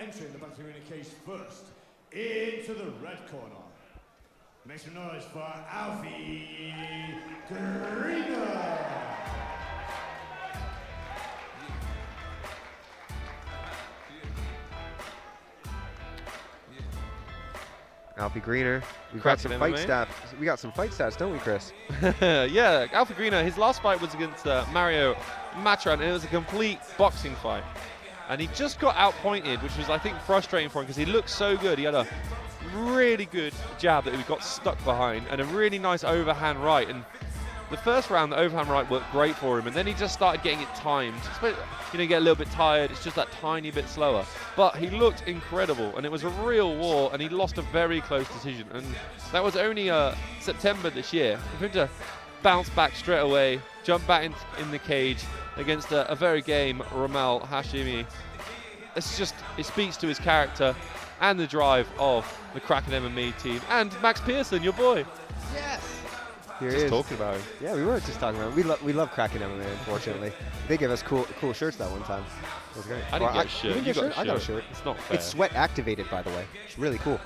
entering the battle arena cage first, into the red corner. Make some noise for Alfie Greener. Alfie Greener. We've got some fight stats. We got some fight stats, don't we, Chris? Yeah, Alfie Greener, his last fight was against Mario Matran, and it was a complete boxing fight. And he just got outpointed, which was, I think, frustrating for him because he looked so good. He had a really good jab that he got stuck behind and a really nice overhand right. And the first round, the overhand right worked great for him, and then he just started getting it timed. You know, you get a little bit tired, it's just that tiny bit slower. But he looked incredible, and it was a real war, and he lost a very close decision. And that was only September this year. For him to bounce back straight away, jump back in the cage against a very game ROMAL HASHIMI. It's just, it speaks to his character and the drive of the Kraken MMA team. And Max Pearson, your boy. Yes! Here just talking about him. Yeah, we were just talking about him. We love Kraken MMA, unfortunately. They gave us cool shirts that one time. It was great. I didn't get a shirt. You got a shirt. I got a shirt. It's not fair. It's sweat activated, by the way. It's really cool.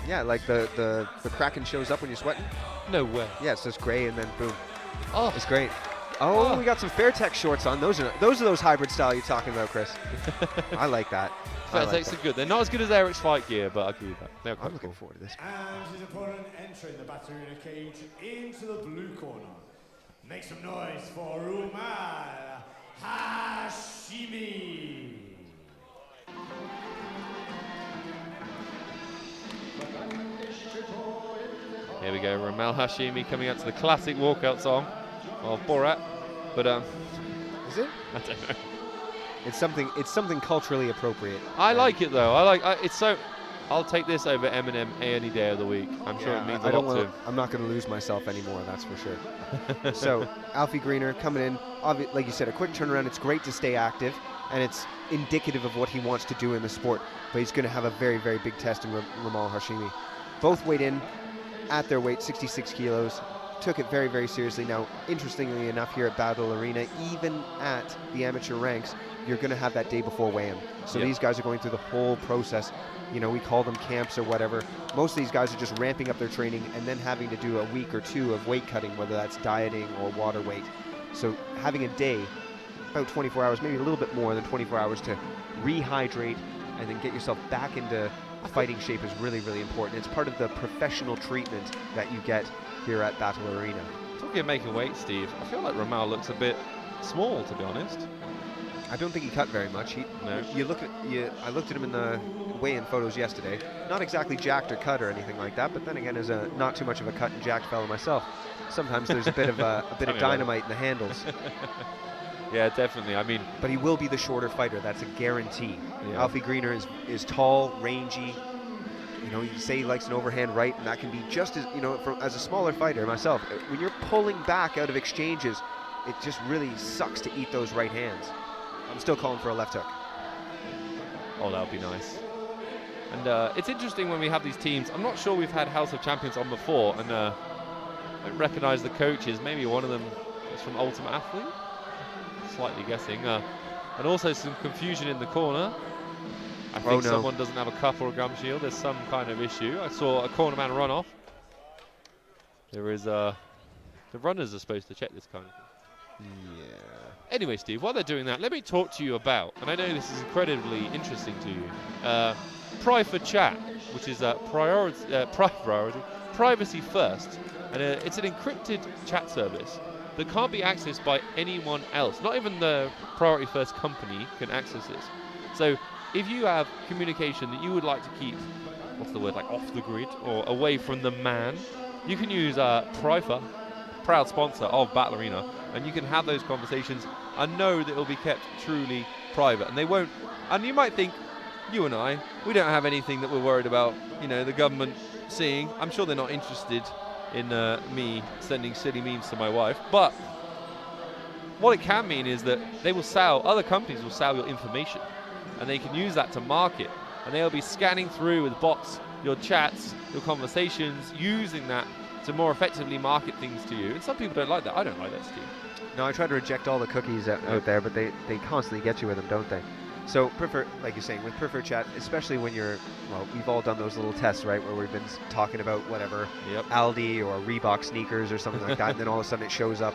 Yeah, like the Kraken shows up when you're sweating. No way. Yeah, it says gray and then boom. Oh, it's great. Oh, we got some Fairtech shorts on. Those are those hybrid style you're talking about, Chris. I like that. Fairtechs are good. They're not as good as Eric's fight gear, but I agree with that. They're quite I'm looking forward to this. And his opponent entering the battle arena cage into the blue corner. Make some noise for ROMAL HASHIMI. Here we go, ROMAL HASHIMI coming out to the classic walkout song of Borat, but is it? I don't know. It's something culturally appropriate. I like it though. It's so. I'll take this over Eminem any day of the week. I'm sure it means a lot to him. I'm not going to lose myself anymore, that's for sure. So Alfie Greener coming in, like you said, a quick turnaround. It's great to stay active, and it's indicative of what he wants to do in the sport. But he's going to have a very, very big test in ROMAL HASHIMI. Both weighed in at their weight, 66 kilos. Took it very, very seriously. Now, interestingly enough, here at Battle Arena, even at the amateur ranks, you're going to have that day before weigh-in. So these guys are going through the whole process. You know, we call them camps or whatever. Most of these guys are just ramping up their training and then having to do a week or two of weight cutting, whether that's dieting or water weight. So having a day, about 24 hours, maybe a little bit more than 24 hours to rehydrate and then get yourself back into fighting shape is really, really important. It's part of the professional treatment that you get here at Battle Arena. Talking of making weight, Steve, I feel like ROMAL looks a bit small, to be honest. I don't think he cut very much. I looked at him in the weigh-in photos yesterday. Not exactly jacked or cut or anything like that, but then again, as a not too much of a cut and jacked fellow myself, sometimes there's a bit of dynamite in the handles. Yeah, definitely. I mean, but he will be the shorter fighter. That's a guarantee. Yeah. Alfie Greener is tall, rangy. You know, you say he likes an overhand right, and that can be just as, you know, as a smaller fighter myself, when you're pulling back out of exchanges, it just really sucks to eat those right hands. I'm still calling for a left hook. Oh, that would be nice. And it's interesting when we have these teams. I'm not sure we've had House of Champions on before, and I don't recognize the coaches. Maybe one of them is from Ultimate Athlete. Slightly guessing. And also some confusion in the corner. I think someone doesn't have a cup or a gum shield. There's some kind of issue. I saw a corner man run off. There is the runners are supposed to check this kind of thing. Yeah. Anyway, Steve, while they're doing that, let me talk to you about, and I know this is incredibly interesting to you, Private Chat, which is privacy first, and it's an encrypted chat service that can't be accessed by anyone else. Not even the Priority First company can access this. So if you have communication that you would like to keep, what's the word, like off the grid or away from the man, you can use Priva, proud sponsor of Battle Arena, and you can have those conversations and know that it will be kept truly private. And they won't, and you might think, you and I, we don't have anything that we're worried about, you know, the government seeing. I'm sure they're not interested in me sending silly memes to my wife, but what it can mean is that they will sell, other companies will sell your information, and they can use that to market, and they'll be scanning through with bots your chats, your conversations, using that to more effectively market things to you. And some people don't like that. I don't like that, Steve. No, I try to reject all the cookies out there, but they constantly get you with them, don't they? So like you're saying, with preferred chat, especially when we've all done those little tests, right, where we've been talking about whatever, Aldi or Reebok sneakers or something like that, and then all of a sudden it shows up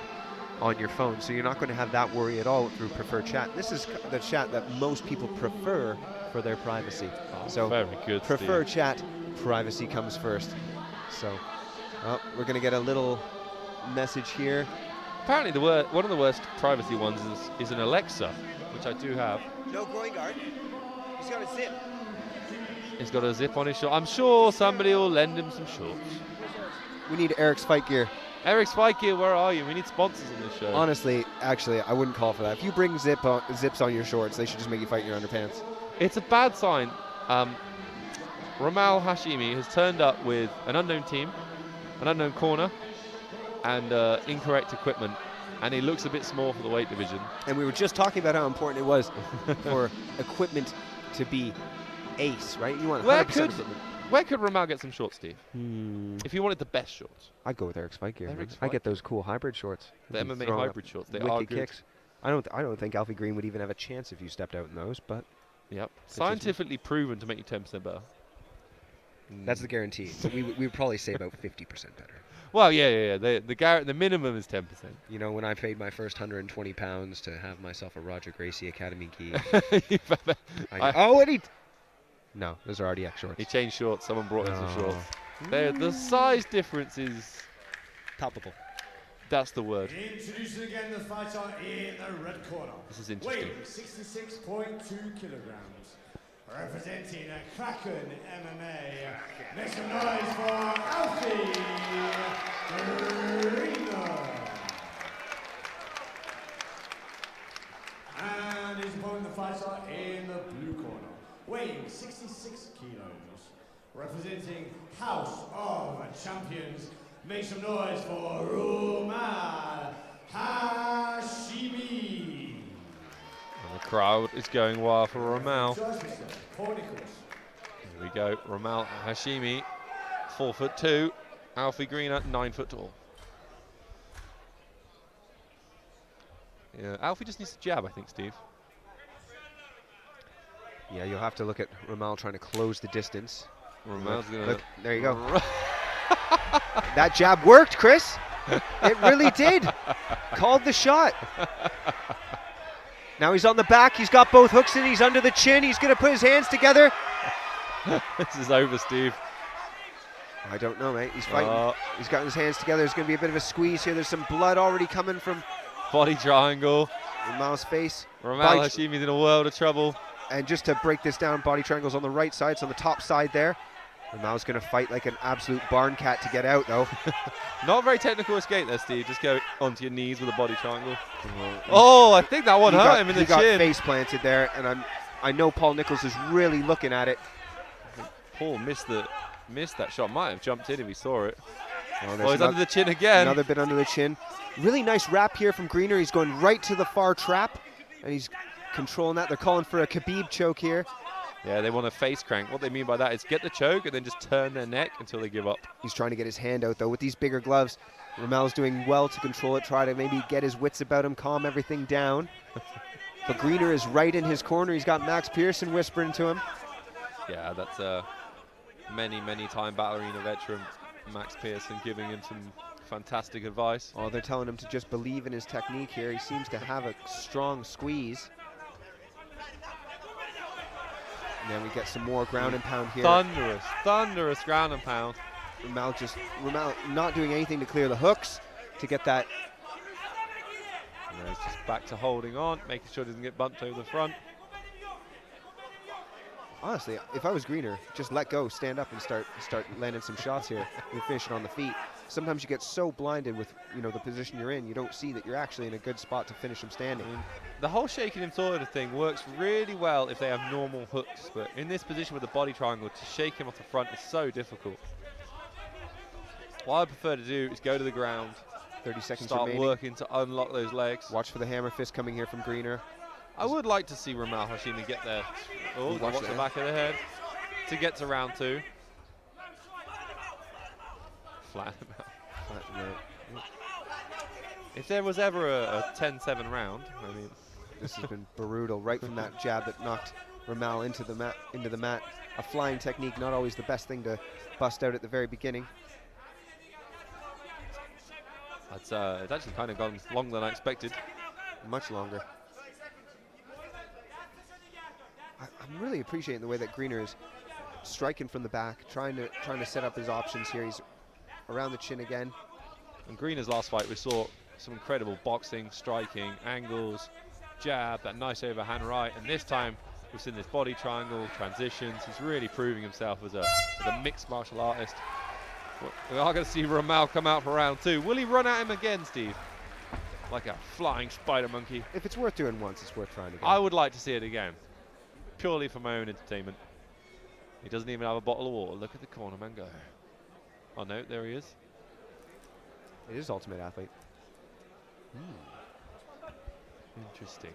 on your phone. So you're not going to have that worry at all through preferred chat. This is the chat that most people prefer for their privacy. So very good, preferred chat, privacy comes first. So we're going to get a little message here. Apparently one of the worst privacy ones is an Alexa, which I do have. No groin guard. He's got a zip. He's got a zip on his shorts. I'm sure somebody will lend him some shorts. We need Eric's fight gear. Eric's fight gear, where are you? We need sponsors on this show. Honestly, actually, I wouldn't call for that. If you bring zips on your shorts, they should just make you fight in your underpants. It's a bad sign. ROMAL HASHIMI has turned up with an unknown team, an unknown corner, and incorrect equipment. And he looks a bit small for the weight division. And we were just talking about how important it was for equipment to be ace, right? You want 100% equipment. Where could ROMAL get some shorts, Steve? If you wanted the best shorts. I'd go with Eric's fight gear. I get those cool hybrid shorts. The MMA hybrid shorts. They are good. Kicks. I don't think Alfie Green would even have a chance if you stepped out in those, but scientifically proven to make you 10% better. That's the guarantee. So we would probably say about 50% better. Well, yeah. The minimum is 10%. You know, when I paid my first 120 pounds to have myself a Roger Gracie Academy key. No, those are RDX shorts. He changed shorts. Someone brought in some shorts. The size difference is palpable. That's the word. Introducing again the fighter in the red corner. This is interesting. Weighing 66.2 kilograms. Representing a Kraken MMA. Make some noise for Alfie. And his opponent, the fighter in the blue corner. Weighing 66 kilos, representing House of Champions. Make some noise for ROMAL HASHIMI. And the crowd is going wild for ROMAL. Here we go, ROMAL HASHIMI, 4'2", Alfie Greener, 9 foot tall. Yeah, Alfie just needs to jab, I think, Steve. Yeah, you'll have to look at ROMAL trying to close the distance. ROMAL's look, there you go. That jab worked, Chris. It really did. Called the shot. Now he's on the back. He's got both hooks in. He's under the chin. He's going to put his hands together. This is over, Steve. I don't know, mate. He's fighting. He's got his hands together. There's going to be a bit of a squeeze here. There's some blood already coming from body triangle. ROMAL's face. ROMAL HASHIMI's in a world of trouble. And just to break this down, body triangle's on the right side. It's on the top side there. ROMAL's going to fight like an absolute barn cat to get out, though. Not a very technical escape there, Steve. Just go onto your knees with a body triangle. Oh, I think that one hurt him in the chin. He got face planted there, and I know Paul Nichols is really looking at it. Paul missed that shot. Might have jumped in if he saw it. Oh, he's under the chin again. Another bit under the chin. Really nice wrap here from Greener. He's going right to the far trap, and he's controlling that. They're calling for a Khabib choke here. Yeah, they want a face crank. What they mean by that is get the choke and then just turn their neck until they give up. He's trying to get his hand out, though. With these bigger gloves, ROMAL's doing well to control it, try to maybe get his wits about him, calm everything down. But Greener is right in his corner. He's got Max Pearson whispering to him. Yeah, that's a many time battle arena veteran, Max Pearson, giving him some fantastic advice. Oh, they're telling him to just believe in his technique here. He seems to have a strong squeeze. And then we get some more ground and pound here. Thunderous ground and pound. ROMAL not doing anything to clear the hooks to get that. And he's just back to holding on, making sure he doesn't get bumped over the front. Honestly, if I was Greener, just let go, stand up, and start landing some shots here. You're finishing on the feet. Sometimes you get so blinded with the position you're in, you don't see that you're actually in a good spot to finish him standing. The whole shaking him sort of thing works really well if they have normal hooks, but in this position with the body triangle, to shake him off the front is so difficult. What I prefer to do is go to the ground, 30 seconds start remaining. Working to unlock those legs. Watch for the hammer fist coming here from Greener. I would like to see ROMAL HASHIMI get there. Oh, watch the back of the head to get to round 2. Flatten him out. If there was ever a 10-7 round, I mean, This has been brutal, right from that jab that knocked ROMAL into the mat. A flying technique, not always the best thing to bust out at the very beginning. It's actually kind of gone longer than I expected. Much longer. I'm really appreciating the way that Greener is striking from the back, trying to set up his options here. He's around the chin again. In Greener's last fight, we saw some incredible boxing, striking, angles, jab, that nice overhand right, and this time we've seen this body triangle, transitions. He's really proving himself as a mixed martial artist. We are going to see ROMAL come out for round 2. Will he run at him again, Steve? Like a flying spider monkey. If it's worth doing once, it's worth trying again. I would like to see it again, purely for my own entertainment. He doesn't even have a bottle of water. Look at the corner man go. Oh no, there he is. It is Ultimate Athlete. Interesting.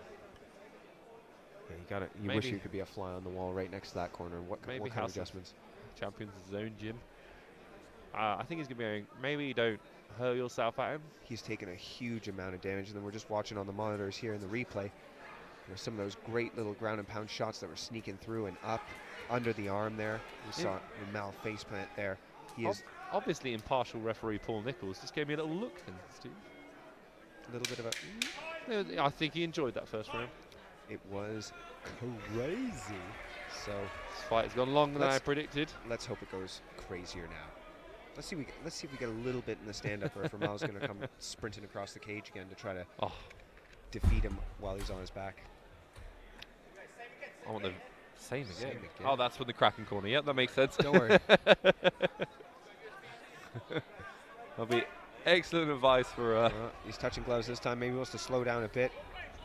Yeah, you wish you could be a fly on the wall right next to that corner. What kind of adjustments? Champions Zone Gym. I think he's going to be going, maybe don't hurl yourself at him. He's taken a huge amount of damage, and then we're just watching on the monitors here in the replay. There's some of those great little ground and pound shots that were sneaking through and up under the arm there. We saw ROMAL faceplant there. He is obviously impartial referee Paul Nichols just gave me a little look then, Steve. a little bit of a... I think he enjoyed that first round. It was crazy. So this fight has gone longer than I predicted. Let's hope it goes crazier now. Let's see if we get a little bit in the stand-up, or if ROMAL's going to come sprinting across the cage again to try to defeat him while he's on his back. I want the same again. Oh, that's from the cracking corner. Yep, that makes sense. Don't worry. That'll be excellent advice for... he's touching gloves this time. Maybe he wants to slow down a bit.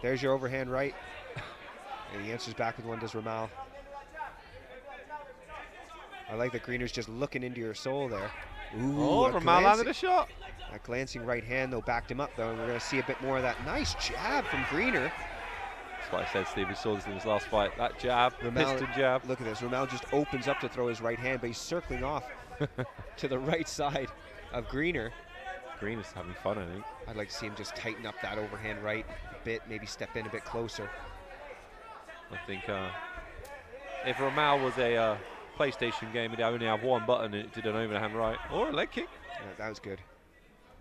There's your overhand right. And he answers back with one, does ROMAL. I like that Greener's just looking into your soul there. Ooh, ROMAL landed a shot. That glancing right hand, though, backed him up, though, and we're going to see a bit more of that nice jab from Greener. That's what I said, Steve. We saw this in his last fight. That jab, piston jab. Look at this. ROMAL just opens up to throw his right hand, but he's circling off to the right side of Greener. Greener's having fun, I think. I'd like to see him just tighten up that overhand right a bit, maybe step in a bit closer. I think if ROMAL was a PlayStation game, he'd only have one button and it did an overhand right or a leg kick. Yeah, that was good.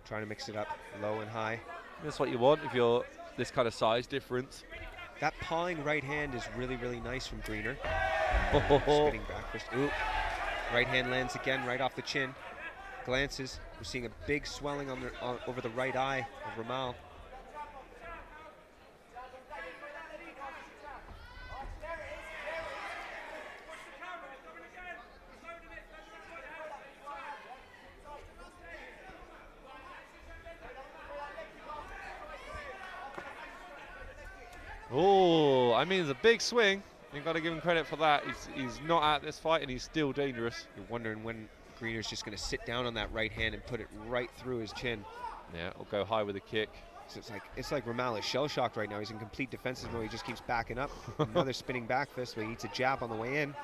Trying to mix it up, low and high. That's what you want if you're this kind of size difference. That pawing right hand is really, really nice from Greener. Spinning back first. Ooh. Right hand lands again, right off the chin. Glances. We're seeing a big swelling over the right eye of ROMAL. Oh, I mean, it's a big swing. You've got to give him credit for that. He's not at this fight, and he's still dangerous. You're wondering when Greener's just going to sit down on that right hand and put it right through his chin. Yeah, or go high with a kick. So it's like ROMAL is shell-shocked right now. He's in complete defensive mode. He just keeps backing up. Another spinning back fist, but he eats a jab on the way in.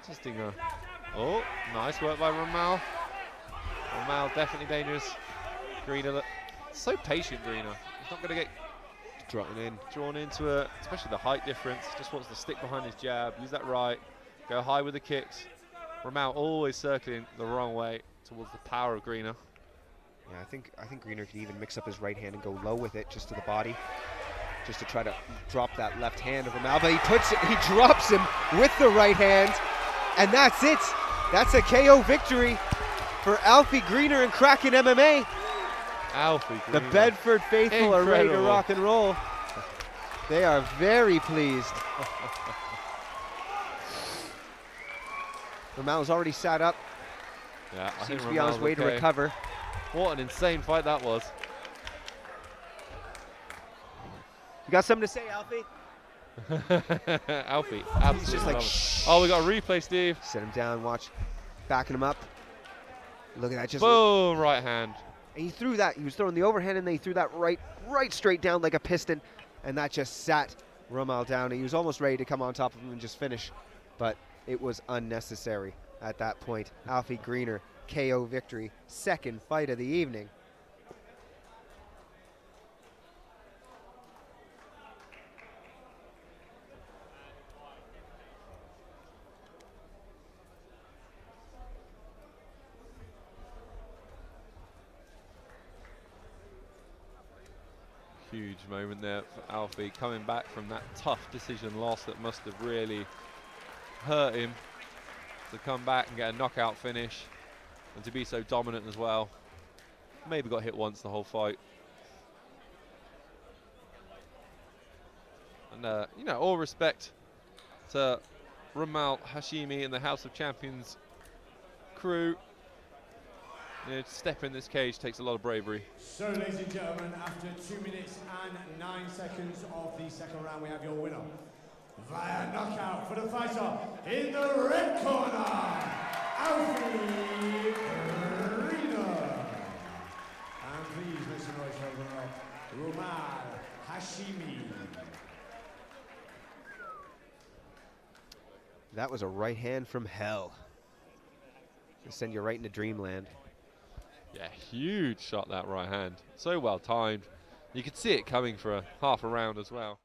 Interesting. Oh, nice work by ROMAL. ROMAL definitely dangerous. Greener, so patient, Greener. He's not going to get drawn into it, especially the height difference. Just wants to stick behind his jab, use that right, go high with the kicks. ROMAL always circling the wrong way towards the power of Greener. Yeah, I think Greener can even mix up his right hand and go low with it, just to the body, just to try to drop that left hand of ROMAL. But he drops him with the right hand, and that's it. That's a KO victory for Alfie Greener and Kraken MMA. Alfie Greener. The Bedford faithful are ready to rock and roll. They are very pleased. ROMAL's already sat up. Yeah, I seems think to be on his way to recover. What an insane fight that was. You got something to say, Alfie? Alfie, He's absolutely. just like, shh. Oh, we got a replay, Steve. Set him down, watch. Backing him up. Look at that. Just boom, right hand. And he threw that. He was throwing the overhand, and then he threw that right straight down like a piston. And that just sat ROMAL down. He was almost ready to come on top of him and just finish. But it was unnecessary at that point. Alfie Greener, KO victory. Second fight of the evening. Huge moment there for Alfie, coming back from that tough decision loss that must have really hurt him, to come back and get a knockout finish and to be so dominant as well. Maybe got hit once the whole fight. And you know, all respect to ROMAL, HASHIMI and the House of Champions crew. You know, to step in this cage takes a lot of bravery. So, ladies and gentlemen, after 2 minutes and 9 seconds of the second round, we have your winner via knockout for the fighter in the red corner, Alfie. And please make some noise for ROMAL, HASHIMI. That was a right hand from hell. To send you right into dreamland. Yeah, huge shot, that right hand. So well timed. You could see it coming for a half a round as well.